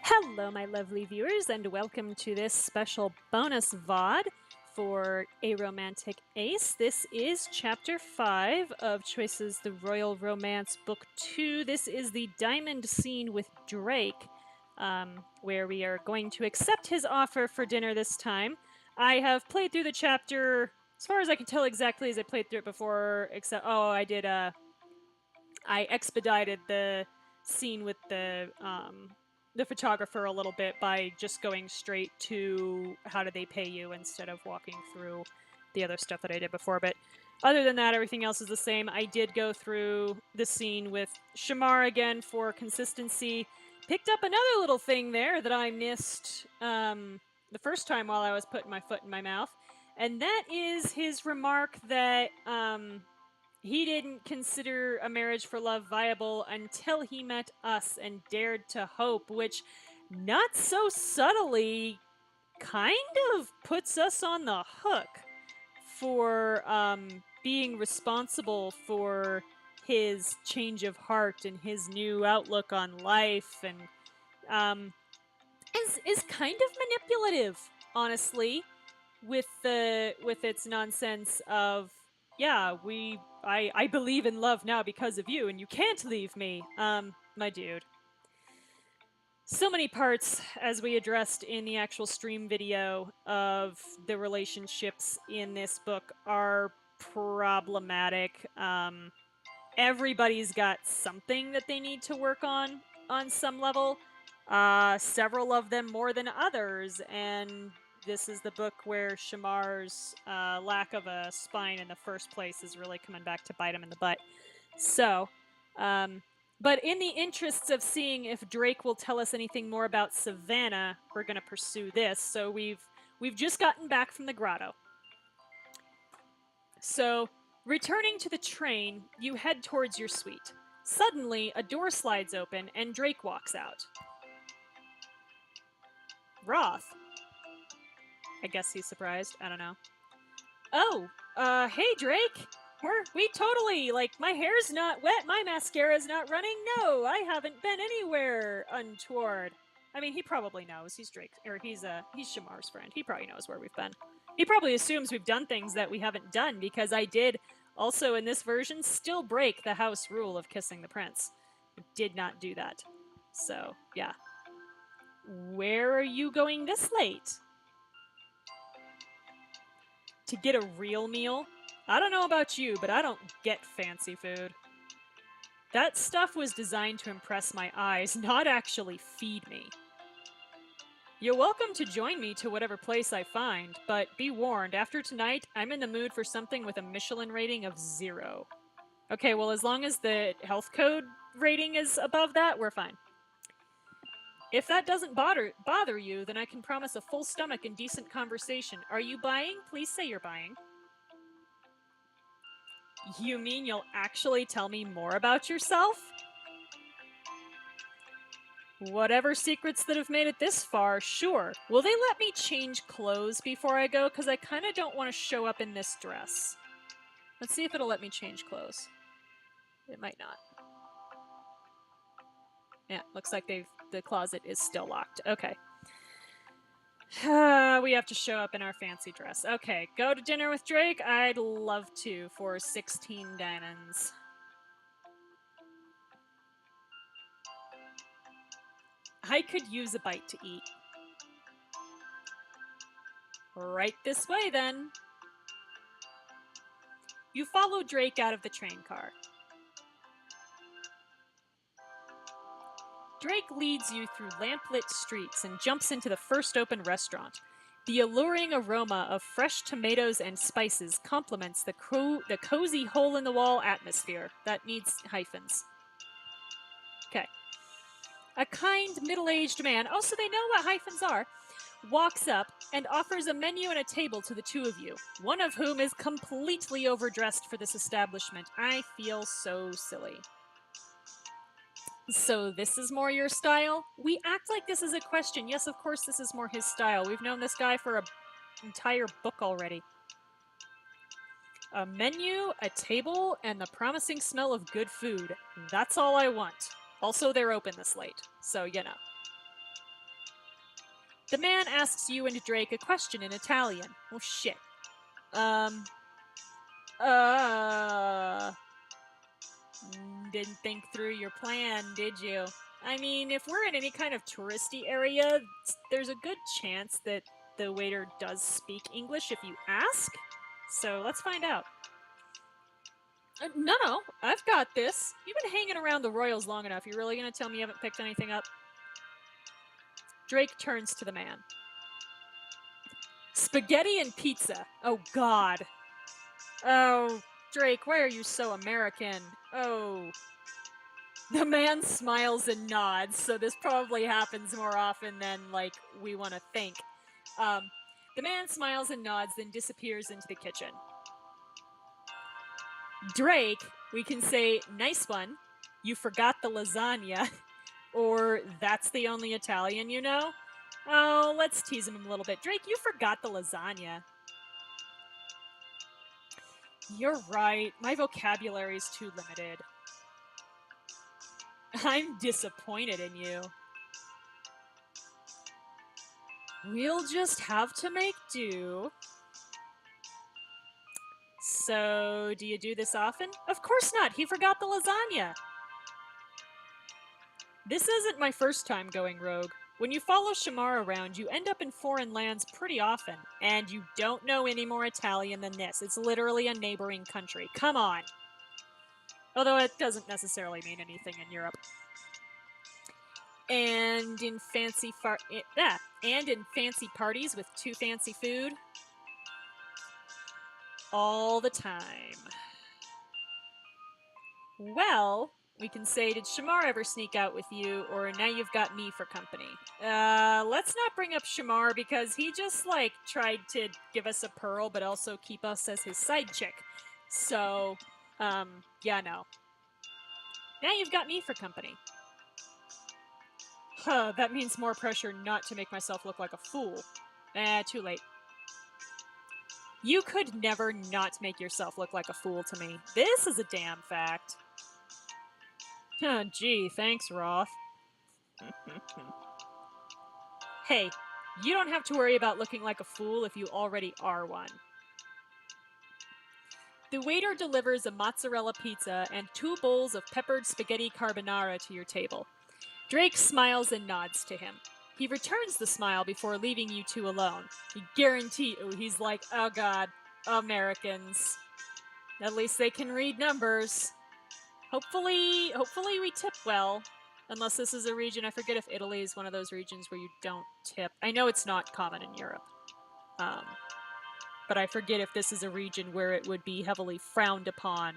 Hello, my lovely viewers, and welcome to this special bonus VOD for A Romantic Ace. This is Chapter 5 of Choices the Royal Romance Book 2. This is the diamond scene with Drake, where we are going to accept his offer for dinner this time. I have played through the chapter, as far as I can tell exactly as I played through it before, except, I expedited the scene with the photographer a little bit by just going straight to how do they pay you instead of walking through the other stuff that I did before. But other than that, everything else is the same. I did go through the scene with Shamar again for consistency. Picked up another little thing there that I missed the first time while I was putting my foot in my mouth. And that is his remark that he didn't consider a marriage for love viable until he met us and dared to hope, which not so subtly kind of puts us on the hook for being responsible for his change of heart and his new outlook on life, and is kind of manipulative, honestly, with its nonsense of I believe in love now because of you and you can't leave me. My dude. So many parts, as we addressed in the actual stream video, of the relationships in this book are problematic. Everybody's got something that they need to work on some level. Several of them more than others, and this is the book where Shamar's lack of a spine in the first place is really coming back to bite him in the butt. So, but in the interests of seeing if Drake will tell us anything more about Savannah, we're going to pursue this. So we've just gotten back from the grotto. So, returning to the train, you head towards your suite. Suddenly, a door slides open and Drake walks out. Roth. I guess he's surprised. I don't know. Oh, hey Drake. We totally, like, my hair's not wet, my mascara's not running. No, I haven't been anywhere untoward. I mean, he probably knows. He's Drake, or he's Shamar's friend. He probably knows where we've been. He probably assumes we've done things that we haven't done, because I did also in this version still break the house rule of kissing the prince. I did not do that. So, yeah. Where are you going this late? To get a real meal? I don't know about you, but I don't get fancy food. That stuff was designed to impress my eyes, not actually feed me. You're welcome to join me to whatever place I find, but be warned, after tonight, I'm in the mood for something with a Michelin rating of 0. Okay, well, as long as the health code rating is above that, we're fine. If that doesn't bother you, then I can promise a full stomach and decent conversation. Are you buying? Please say you're buying. You mean you'll actually tell me more about yourself? Whatever secrets that have made it this far, sure. Will they let me change clothes before I go? Because I kind of don't want to show up in this dress. Let's see if it'll let me change clothes. It might not. Yeah, looks like the closet is still locked. Okay. We have to show up in our fancy dress. Okay, go to dinner with Drake? I'd love to, for 16 diamonds. I could use a bite to eat. Right this way, then. You follow Drake out of the train car. Drake leads you through lamplit streets and jumps into the first open restaurant. The alluring aroma of fresh tomatoes and spices complements the cozy hole-in-the-wall atmosphere. That needs hyphens. Okay. A kind, middle-aged man, oh, so they know what hyphens are, walks up and offers a menu and a table to the two of you, one of whom is completely overdressed for this establishment. I feel so silly. So this is more your style? We act like this is a question. Yes, of course this is more his style. We've known this guy for an entire book already. A menu, a table, and the promising smell of good food. That's all I want. Also, they're open this late, so you know. The man asks you and Drake a question in Italian. Oh shit. Um. Uh. Didn't think through your plan, did you? I mean, if we're in any kind of touristy area, there's a good chance that the waiter does speak English if you ask. So let's find out. No, I've got this. You've been hanging around the Royals long enough. You really gonna tell me you haven't picked anything up? Drake turns to the man. Spaghetti and pizza. Oh, God. Oh, Drake, why are you so American? Oh. The man smiles and nods, so this probably happens more often than, like, we want to think. The man smiles and nods, then disappears into the kitchen. Drake, we can say, nice one, you forgot the lasagna, or that's the only Italian you know? Oh, let's tease him a little bit. Drake, you forgot the lasagna. You're right, my vocabulary's too limited. I'm disappointed in you. We'll just have to make do. So, do you do this often? Of course not, he forgot the lasagna. This isn't my first time going rogue. When you follow Shamar around, you end up in foreign lands pretty often, and you don't know any more Italian than this. It's literally a neighboring country. Come on. Although it doesn't necessarily mean anything in Europe. And in fancy parties with too fancy food. All the time. Well, we can say, did Shamar ever sneak out with you, or now you've got me for company? Let's not bring up Shamar because he just, like, tried to give us a pearl but also keep us as his side chick. So, yeah, no. Now you've got me for company. Huh, that means more pressure not to make myself look like a fool. Too late. You could never not make yourself look like a fool to me. This is a damn fact. Gee, thanks, Roth. Hey, you don't have to worry about looking like a fool if you already are one. The waiter delivers a mozzarella pizza and 2 bowls of peppered spaghetti carbonara to your table. Drake smiles and nods to him. He returns the smile before leaving you two alone. He's like, oh god, Americans. At least they can read numbers. Hopefully we tip well. Unless this is a region, I forget if Italy is one of those regions where you don't tip. I know it's not common in Europe. But I forget if this is a region where it would be heavily frowned upon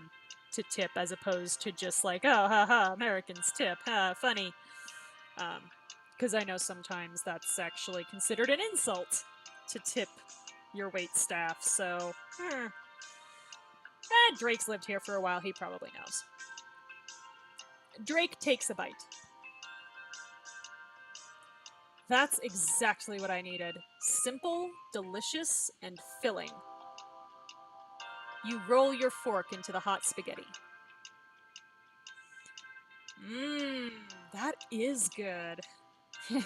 to tip as opposed to just like, oh, haha, Americans tip, funny. Because I know sometimes that's actually considered an insult to tip your wait staff, so... Drake's lived here for a while, he probably knows. Drake takes a bite. That's exactly what I needed. Simple, delicious, and filling. You roll your fork into the hot spaghetti. That is good. At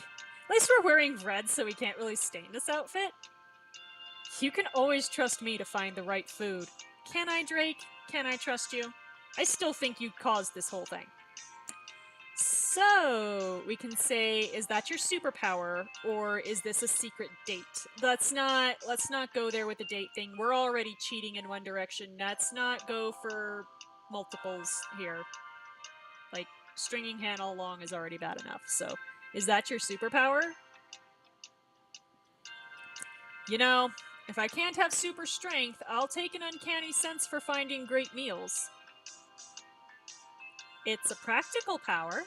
least we're wearing red, so we can't really stain this outfit. You can always trust me to find the right food. Can I, Drake? Can I trust you? I still think you caused this whole thing. So, we can say, is that your superpower, or is this a secret date? Let's not go there with the date thing. We're already cheating in one direction. Let's not go for multiples here. Like, stringing Hannah along is already bad enough, so... Is that your superpower? You know, if I can't have super strength, I'll take an uncanny sense for finding great meals. It's a practical power.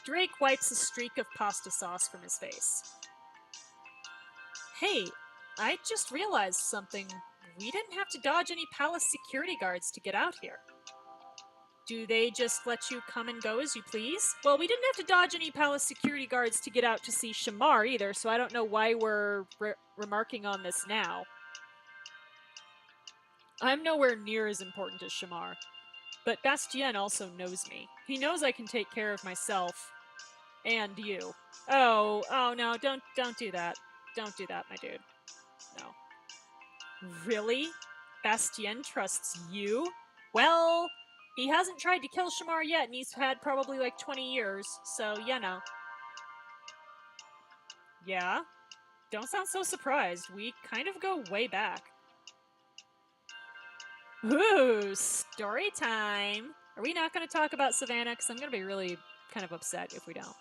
Drake wipes a streak of pasta sauce from his face. Hey, I just realized something. We didn't have to dodge any palace security guards to get out here. Do they just let you come and go as you please? Well, we didn't have to dodge any palace security guards to get out to see Shamar either, so I don't know why we're remarking on this now. I'm nowhere near as important as Shamar, but Bastien also knows me. He knows I can take care of myself. And you. Oh no, don't do that. Don't do that, my dude. No. Really? Bastien trusts you? Well, he hasn't tried to kill Shamar yet, and he's had probably like 20 years, so you know. Yeah? Don't sound so surprised. We kind of go way back. Ooh, story time. Are we not going to talk about Savannah? Because I'm going to be really kind of upset if we don't.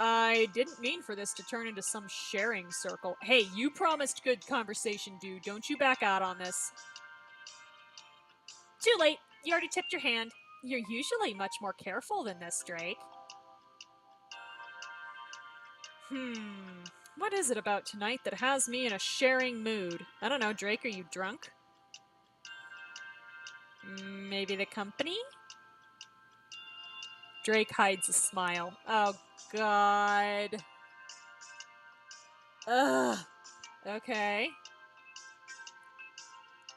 I didn't mean for this to turn into some sharing circle. Hey, you promised good conversation, dude. Don't you back out on this. Too late. You already tipped your hand. You're usually much more careful than this, Drake. What is it about tonight that has me in a sharing mood? I don't know, Drake, are you drunk? Maybe the company? Drake hides a smile. Oh, God. Ugh. Okay.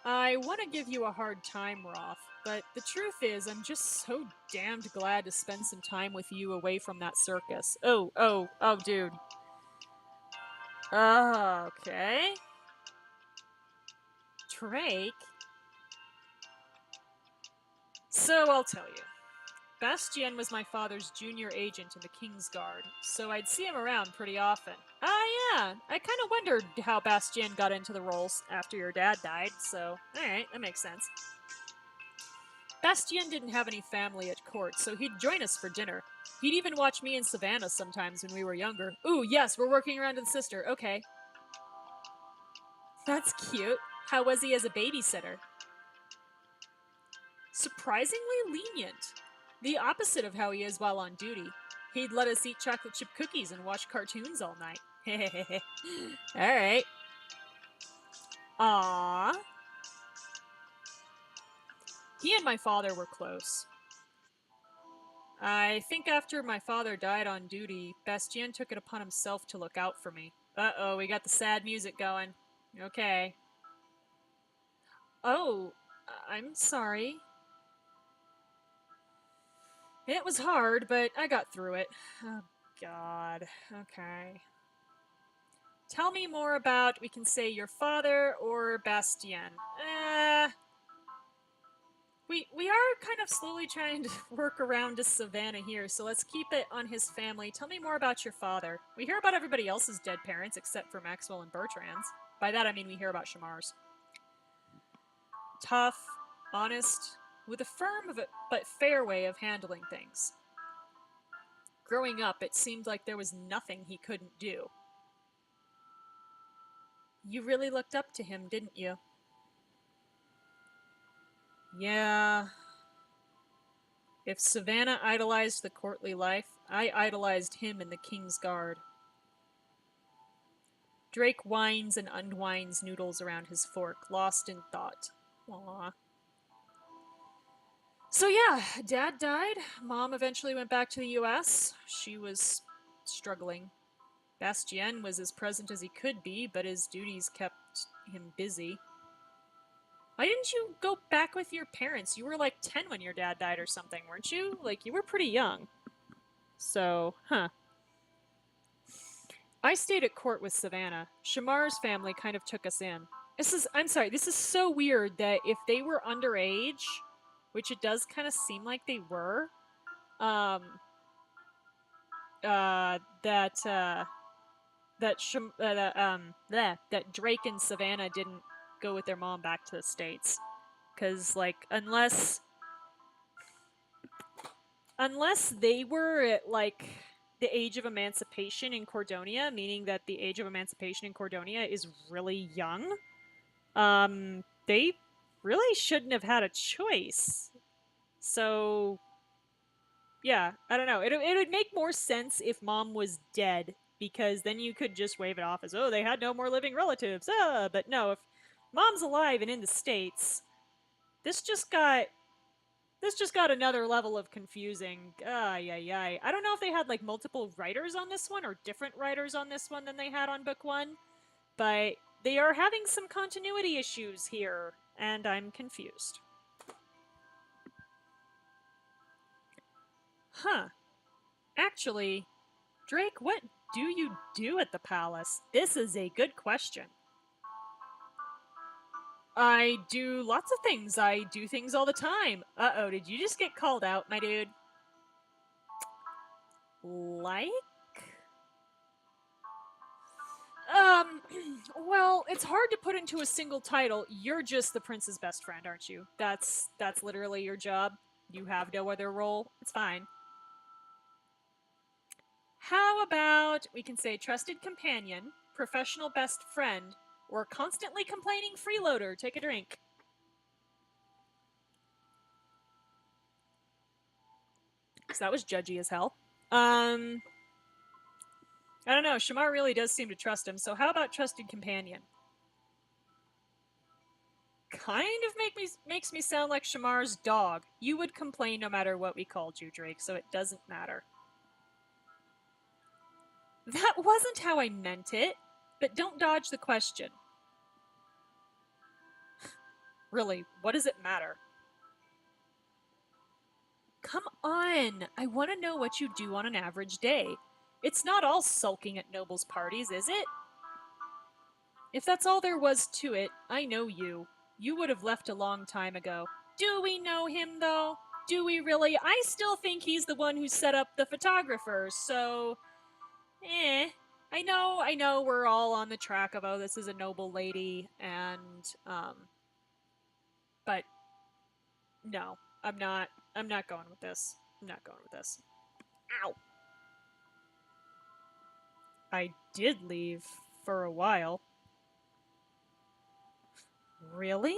I want to give you a hard time, Roth, but the truth is I'm just so damned glad to spend some time with you away from that circus. Oh, dude. Okay. Drake? So I'll tell you. Bastien was my father's junior agent in the King's Guard, so I'd see him around pretty often. Ah, yeah, I kind of wondered how Bastien got into the roles after your dad died, so alright, that makes sense. Bastien didn't have any family at court, so he'd join us for dinner. He'd even watch me and Savannah sometimes when we were younger. Ooh, yes, we're working around his sister, okay. That's cute. How was he as a babysitter? Surprisingly lenient. The opposite of how he is while on duty. He'd let us eat chocolate chip cookies and watch cartoons all night. Alright. Aww. He and my father were close. I think after my father died on duty, Bastien took it upon himself to look out for me. Uh-oh, we got the sad music going. Okay. Oh, I'm sorry. It was hard, but I got through it. Oh, God. Okay. Tell me more about, we can say, your father or Bastien. We are kind of slowly trying to work around to Savannah here, so let's keep it on his family. Tell me more about your father. We hear about everybody else's dead parents except for Maxwell and Bertrand's. By that I mean we hear about Shamar's. Tough, honest, with a firm but fair way of handling things. Growing up, it seemed like there was nothing he couldn't do. You really looked up to him, didn't you? Yeah. If Savannah idolized the courtly life, I idolized him in the King's Guard. Drake winds and unwinds noodles around his fork, lost in thought. Aww. So yeah, Dad died. Mom eventually went back to the US. She was struggling. Bastien was as present as he could be, but his duties kept him busy. Why didn't you go back with your parents? You were like 10 when your dad died or something, weren't you? Like, you were pretty young. So, huh. I stayed at court with Savannah. Shamar's family kind of took us in. I'm sorry, this is so weird that if they were underage, which it does kind of seem like they were, um, that Drake and Savannah didn't go with their mom back to the States. Because, like, unless they were at, like, the age of emancipation in Cordonia, meaning that the age of emancipation in Cordonia is really young, they really shouldn't have had a choice. So, yeah, I don't know. It would make more sense if Mom was dead, because then you could just wave it off as, oh, they had no more living relatives. But no, if Mom's alive and in the States, this just got another level of confusing. I don't know if they had like multiple writers on this one or different writers on this one than they had on book one, but they are having some continuity issues here, and I'm confused. Huh. Actually, Drake, what do you do at the palace? This is a good question. I do lots of things. I do things all the time. Uh-oh, did you just get called out, my dude? Like? Um, well, it's hard to put into a single title. You're just the prince's best friend, aren't you? That's literally your job. You have no other role. It's fine. How about we can say trusted companion, professional best friend, or constantly complaining freeloader? Take a drink. Because that was judgy as hell. I don't know. Shamar really does seem to trust him. So how about trusted companion? Kind of makes me sound like Shamar's dog. You would complain no matter what we called you, Drake, so it doesn't matter. That wasn't how I meant it, but don't dodge the question. Really, what does it matter? Come on! I want to know what you do on an average day. It's not all sulking at nobles' parties, is it? If that's all there was to it, I know you. You would have left a long time ago. Do we know him, though? Do we really? I still think he's the one who set up the photographers, so... I know we're all on the track of, oh, this is a noble lady, and, but, no, I'm not going with this. I'm not going with this. Ow! I did leave for a while. Really?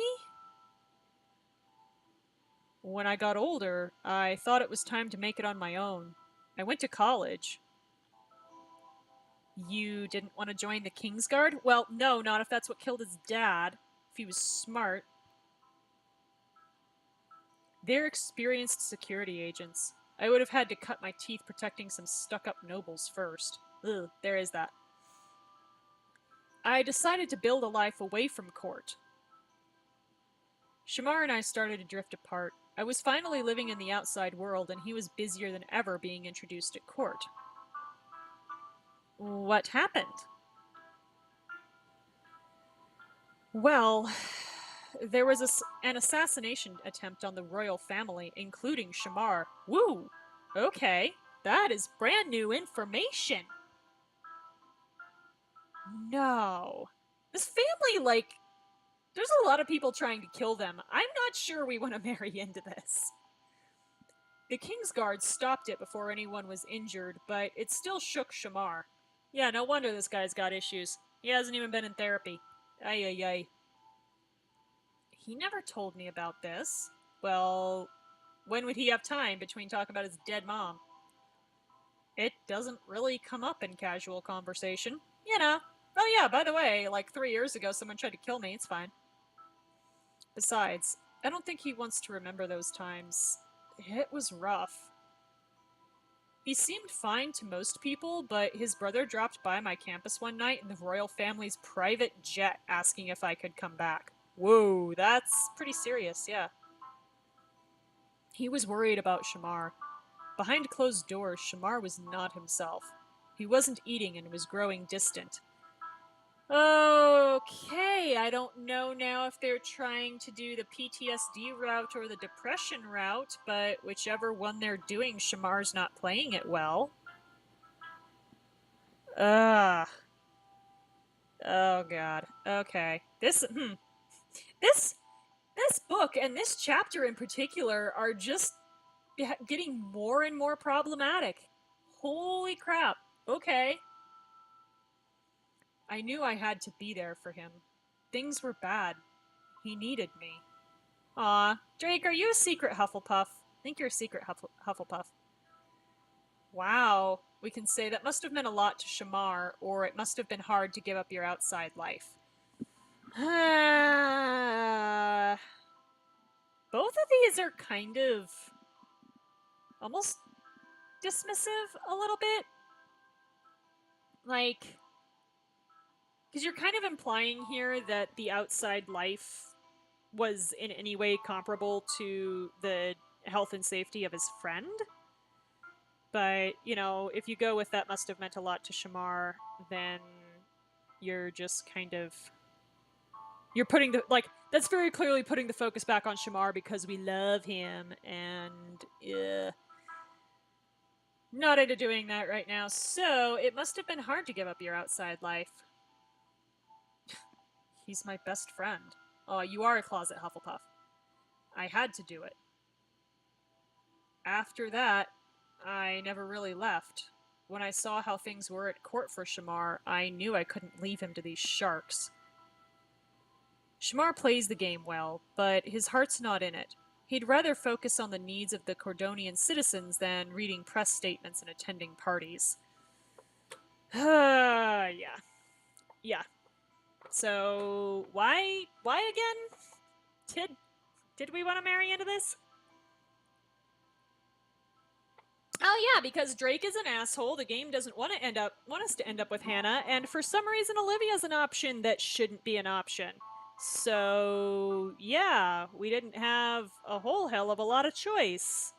When I got older, I thought it was time to make it on my own. I went to college. You didn't want to join the Kingsguard? Well, no, not if that's what killed his dad. If he was smart. They're experienced security agents. I would have had to cut my teeth protecting some stuck-up nobles first. Ugh, there is that. I decided to build a life away from court. Shamar and I started to drift apart. I was finally living in the outside world, and he was busier than ever being introduced at court. What happened? Well, there was an assassination attempt on the royal family, including Shamar. Woo! Okay, that is brand new information. No. This family, like, there's a lot of people trying to kill them. I'm not sure we want to marry into this. The Kingsguard stopped it before anyone was injured, but it still shook Shamar. Yeah, no wonder this guy's got issues. He hasn't even been in therapy. Ay, ay, ay. He never told me about this. Well, when would he have time between talking about his dead mom? It doesn't really come up in casual conversation. You know. Oh yeah, by the way, like 3 years ago someone tried to kill me, it's fine. Besides, I don't think he wants to remember those times. It was rough. He seemed fine to most people, but his brother dropped by my campus one night in the royal family's private jet asking if I could come back. Whoa, that's pretty serious, yeah. He was worried about Shamar. Behind closed doors, Shamar was not himself. He wasn't eating and was growing distant. Okay, I don't know now if they're trying to do the PTSD route or the depression route, but whichever one they're doing, Shamar's not playing it well. Ugh. Oh god. Okay. This book and this chapter in particular are just getting more and more problematic. Holy crap. Okay. I knew I had to be there for him. Things were bad. He needed me. Aw, Drake, are you a secret Hufflepuff? I think you're a secret Hufflepuff. Wow. We can say that must have meant a lot to Shamar, or it must have been hard to give up your outside life. Both of these are kind of almost dismissive a little bit. Like, because you're kind of implying here that the outside life was in any way comparable to the health and safety of his friend. But, you know, if you go with that must have meant a lot to Shamar, then you're just kind of... You're putting the... Like, that's very clearly putting the focus back on Shamar because we love him, and... Not into doing that right now, so it must have been hard to give up your outside life. He's my best friend. Oh, you are a closet Hufflepuff. I had to do it. After that, I never really left. When I saw how things were at court for Shamar, I knew I couldn't leave him to these sharks. Shamar plays the game well, but his heart's not in it. He'd rather focus on the needs of the Cordonian citizens than reading press statements and attending parties. Yeah. Yeah. So, why again? Did we want to marry into this? Oh yeah, because Drake is an asshole. The game doesn't want us to end up with Hannah, and for some reason Olivia's an option that shouldn't be an option. So yeah, we didn't have a whole hell of a lot of choice.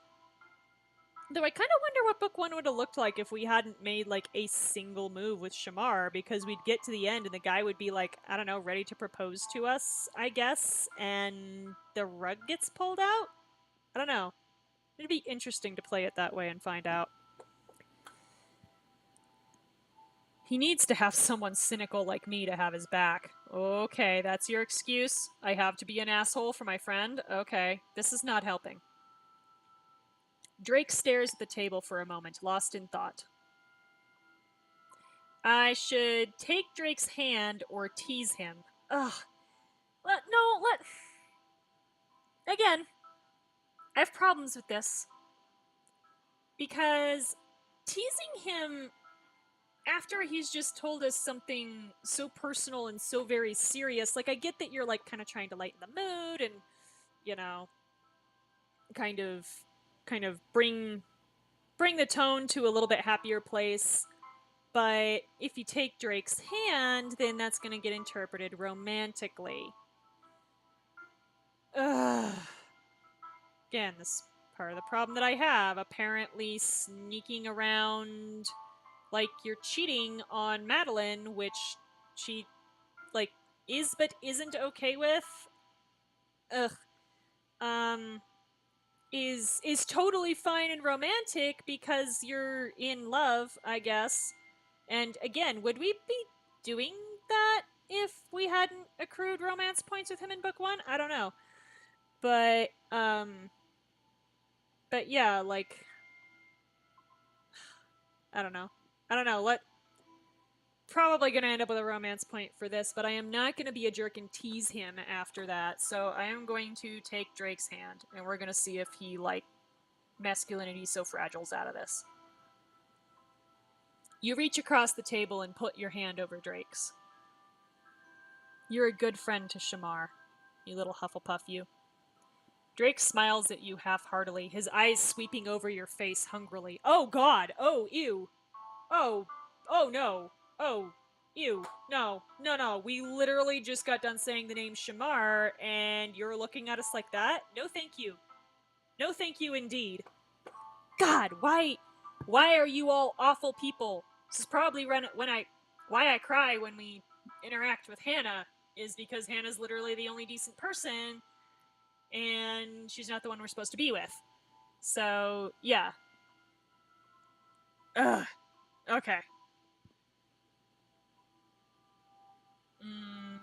Though I kind of wonder what book one would have looked like if we hadn't made like a single move with Shamar, because we'd get to the end and the guy would be like, I don't know, ready to propose to us, I guess, and the rug gets pulled out? I don't know. It'd be interesting to play it that way and find out. He needs to have someone cynical like me to have his back. Okay, that's your excuse? I have to be an asshole for my friend? Okay, this is not helping. Drake stares at the table for a moment, lost in thought. I should take Drake's hand or tease him. Ugh. Again, I have problems with this. Because teasing him after he's just told us something so personal and so very serious, like, I get that you're, like, kind of trying to lighten the mood and, you know, kind of bring the tone to a little bit happier place. But if you take Drake's hand, then that's going to get interpreted romantically. Ugh. Again, this part of the problem that I have. Apparently sneaking around like you're cheating on Madeline, which she, like, is but isn't okay with. Ugh. Is totally fine and romantic because you're in love, I guess. And again, would we be doing that if we hadn't accrued romance points with him in book one? I don't know. But yeah, like, I don't know. Probably gonna end up with a romance point for this, but I am not gonna be a jerk and tease him after that. So I am going to take Drake's hand, and we're gonna see if he, like, masculinity so fragile's out of this. You reach across the table and put your hand over Drake's. You're a good friend to Shamar, you little Hufflepuff, you. Drake smiles at you half-heartedly, his eyes sweeping over your face hungrily. Oh god! Oh, ew! Oh no! Oh, ew! No. We literally just got done saying the name Shamar, and you're looking at us like that? No thank you. No thank you indeed. God, why are you all awful people? This is probably why I cry when we interact with Hannah, is because Hannah's literally the only decent person, and she's not the one we're supposed to be with. So, yeah. Ugh. Okay.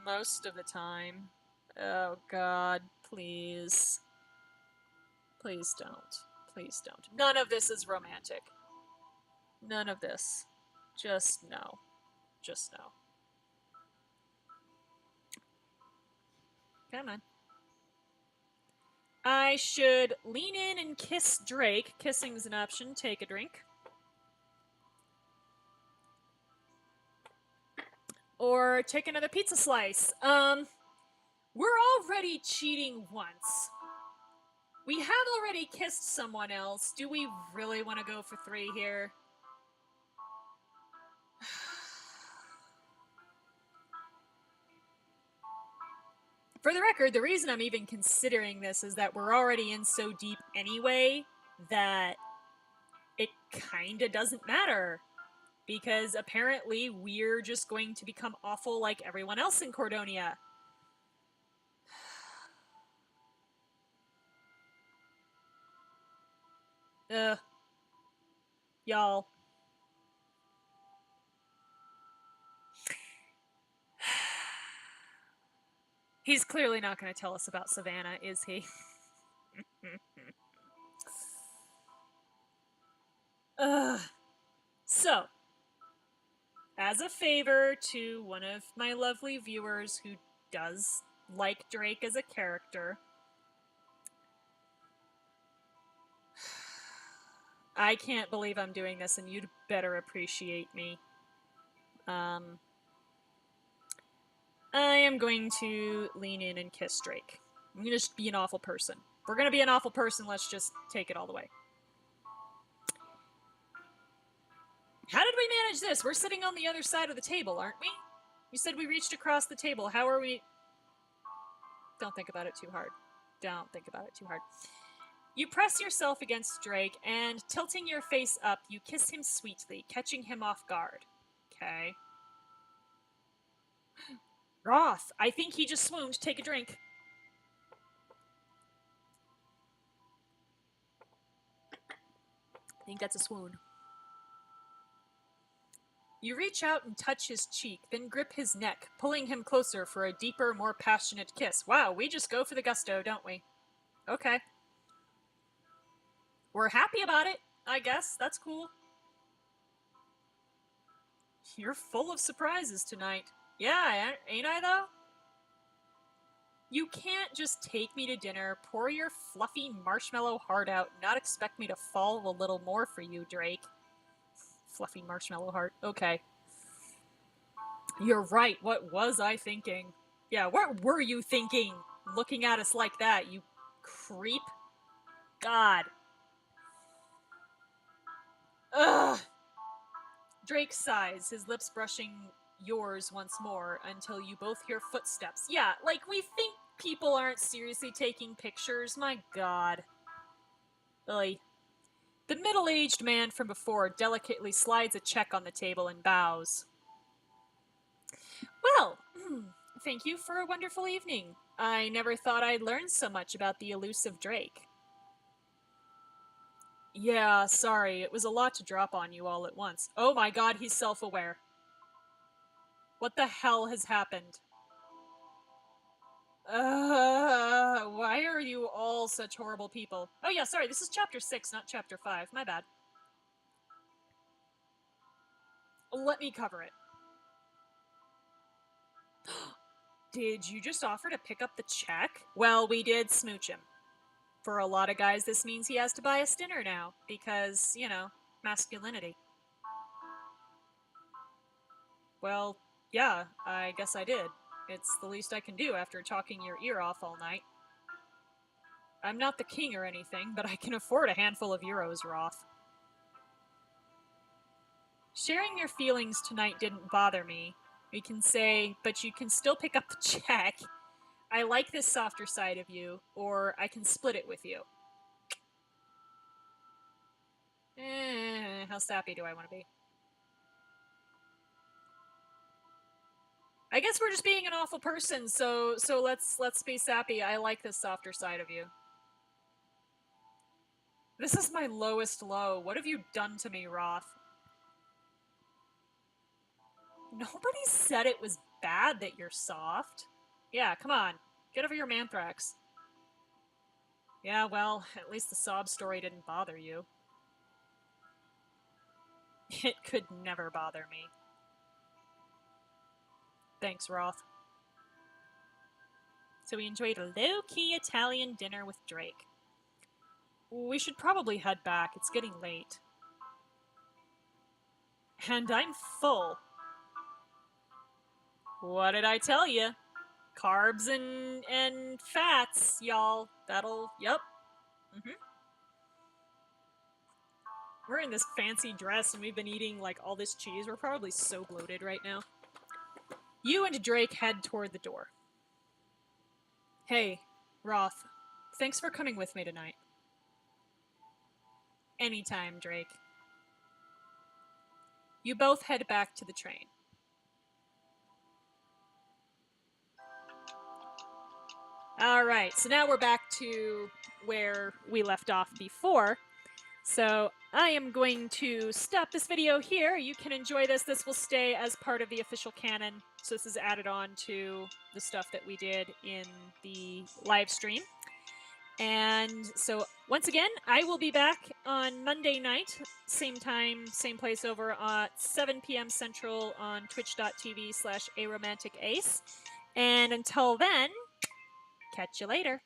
Most of the time. Oh god, please. Please don't. Please don't. None of this is romantic. None of this. Just no. Just no. Come on. I should lean in and kiss Drake. Kissing's an option. Take a drink. Or take another pizza slice. We're already cheating once. We have already kissed someone else. Do we really want to go for 3 here? For the record, the reason I'm even considering this is that we're already in so deep anyway that it kinda doesn't matter. Because apparently we're just going to become awful like everyone else in Cordonia. Ugh. Y'all. He's clearly not going to tell us about Savannah, is he? Ugh. So, as a favor to one of my lovely viewers who does like Drake as a character, I can't believe I'm doing this, and you'd better appreciate me. I am going to lean in and kiss Drake. I'm going to just be an awful person. If we're going to be an awful person, let's just take it all the way. How did we manage this? We're sitting on the other side of the table, aren't we? You said we reached across the table. How are we... Don't think about it too hard. Don't think about it too hard. You press yourself against Drake, and tilting your face up, you kiss him sweetly, catching him off guard. Okay. Roth, I think he just swooned. Take a drink. I think that's a swoon. You reach out and touch his cheek, then grip his neck, pulling him closer for a deeper, more passionate kiss. Wow, we just go for the gusto, don't we? Okay. We're happy about it, I guess. That's cool. You're full of surprises tonight. Yeah, ain't I, though? You can't just take me to dinner, pour your fluffy marshmallow heart out, and not expect me to fall a little more for you, Drake. Fluffy marshmallow heart. Okay. You're right. What was I thinking? Yeah, what were you thinking? Looking at us like that, you creep. God. Ugh. Drake sighs, his lips brushing yours once more until you both hear footsteps. Yeah, like we think people aren't seriously taking pictures. My God. Really. The middle-aged man from before delicately slides a check on the table and bows. Well, thank you for a wonderful evening. I never thought I'd learn so much about the elusive Drake. Yeah, sorry, it was a lot to drop on you all at once. Oh my God, he's self-aware. What the hell has happened? Why are you all such horrible people? Oh yeah, sorry, this is chapter 6, not chapter 5. My bad. Let me cover it. Did you just offer to pick up the check? Well, we did smooch him. For a lot of guys, this means he has to buy us dinner now, because, you know, masculinity. Well, yeah, I guess I did. It's the least I can do after talking your ear off all night. I'm not the king or anything, but I can afford a handful of euros, Roth. Sharing your feelings tonight didn't bother me. We can say, but you can still pick up the check. I like this softer side of you, or I can split it with you. How sappy do I want to be? I guess we're just being an awful person, so let's be sappy. I like this softer side of you. This is my lowest low. What have you done to me, Roth? Nobody said it was bad that you're soft. Yeah, come on. Get over your manthrax. Yeah, well, at least the sob story didn't bother you. It could never bother me. Thanks, Roth. So we enjoyed a low-key Italian dinner with Drake. We should probably head back. It's getting late. And I'm full. What did I tell you? Carbs and fats, y'all. That'll... Yep. We're in this fancy dress and we've been eating, like, all this cheese. We're probably so bloated right now. You and Drake head toward the door. Hey, Roth. Thanks for coming with me tonight. Anytime, Drake. You both head back to the train. All right, so now we're back to where we left off before. So I am going to stop this video here. You can enjoy this. This will stay as part of the official canon. So this is added on to the stuff that we did in the live stream. And so once again, I will be back on Monday night, same time, same place, over at 7 p.m. Central on twitch.tv/aromanticace. And until then, catch you later.